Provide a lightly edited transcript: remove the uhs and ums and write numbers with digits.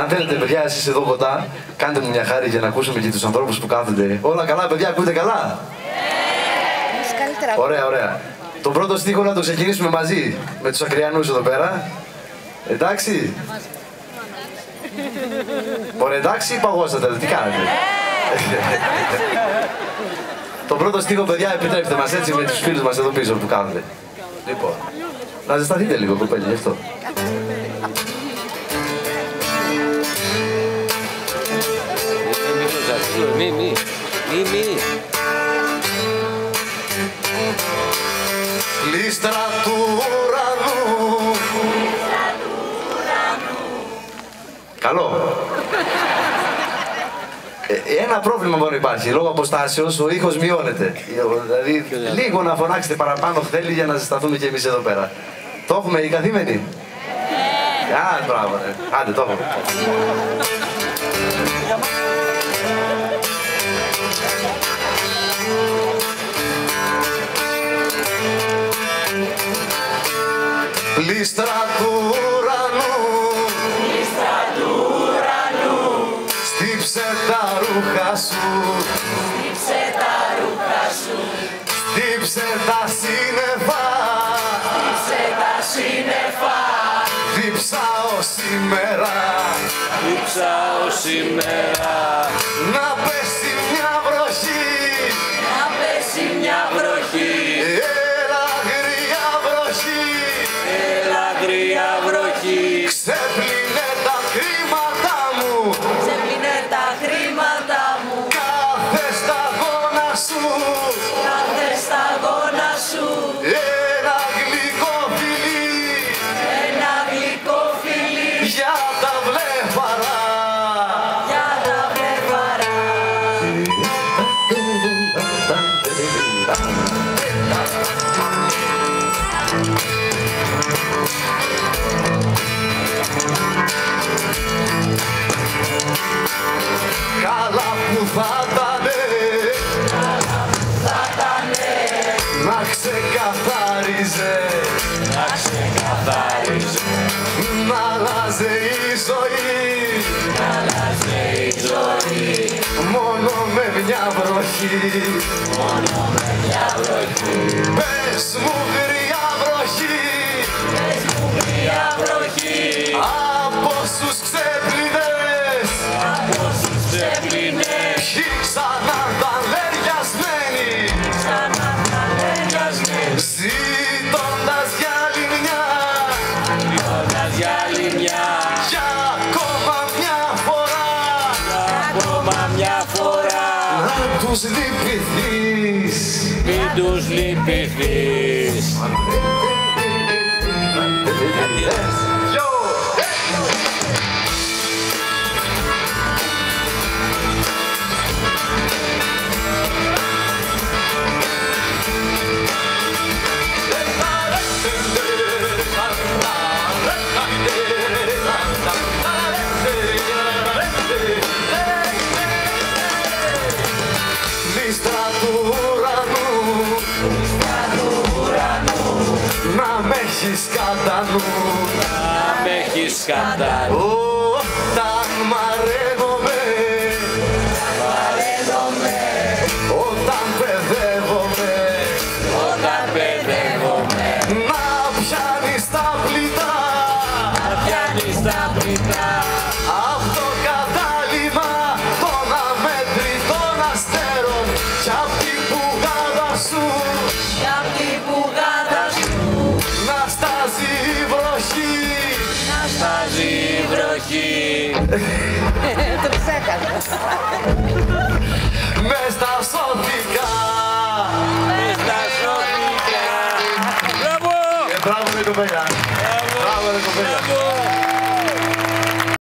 Αν θέλετε, παιδιά, εσείς εδώ κοντά, κάντε μου μια χάρη για να ακούσουμε και τους ανθρώπους που κάθονται. Όλα καλά, παιδιά, ακούτε καλά? Ωραία, ωραία. Τον πρώτο στίχο να το ξεκινήσουμε μαζί με τους Ακριανούς εδώ πέρα. Εντάξει. Ωραία, εντάξει ή παγώσατε, τι κάνετε? Τον πρώτο στίχο, παιδιά, επιτρέψτε μας έτσι με τους φίλους μας εδώ πίσω που κάθονται. Λοιπόν, να ζεσταθείτε λίγο, κοπέλια, γι' αυτό. Μη. Λίστρα του ουρανού. Καλό. Ένα πρόβλημα μόνο υπάρχει. Λόγω αποστάσεως ο ήχος μειώνεται. Δηλαδή λίγο να φωνάξετε παραπάνω θέλει για να ζεσταθούμε κι εμείς εδώ πέρα. Το έχουμε οι καθήμενοι? Μπράβο, άντε το έχουμε. Λίστρα του ουρανού, στύψε τα ρούχα σου, στύψε τα σύννεφα, διψάω σήμερα, να πέσει μια βροχή, ξέπλυνε τα χρήματα μου, κάθε σταγόνα σου, ένα γλυκό φιλί, για τα βλέφαρα. Καλά που θα ήτανε να ξεκαθάριζε, να άλλαζε η ζωή, μόνο με μια βροχή. Πες μου γριά βροχή, από όσους ξέπλυνες, ποιοι ξανά ήταν λαιριασμένοι, ζήτοντας για άλλη μια, για ακόμα μια φορά, να τους λυπηθείς, Μην τους λυπηθείς. Λίστρα του ουρανού, να μ' έχεις κατά νου, όταν μαραίνομαι, όταν παιδεύομαι, να πιάνεις τα πλητά, απ' το κατάλημα των αμέτρητων αστέρων κι απ' την πουγάδα σου, να στάζει η βροχή, Το ψέκανα. μες στα σωτικά. Μπράβο! Μπράβο ρε κοπέλια. Μπράβο ρε κοπέλια.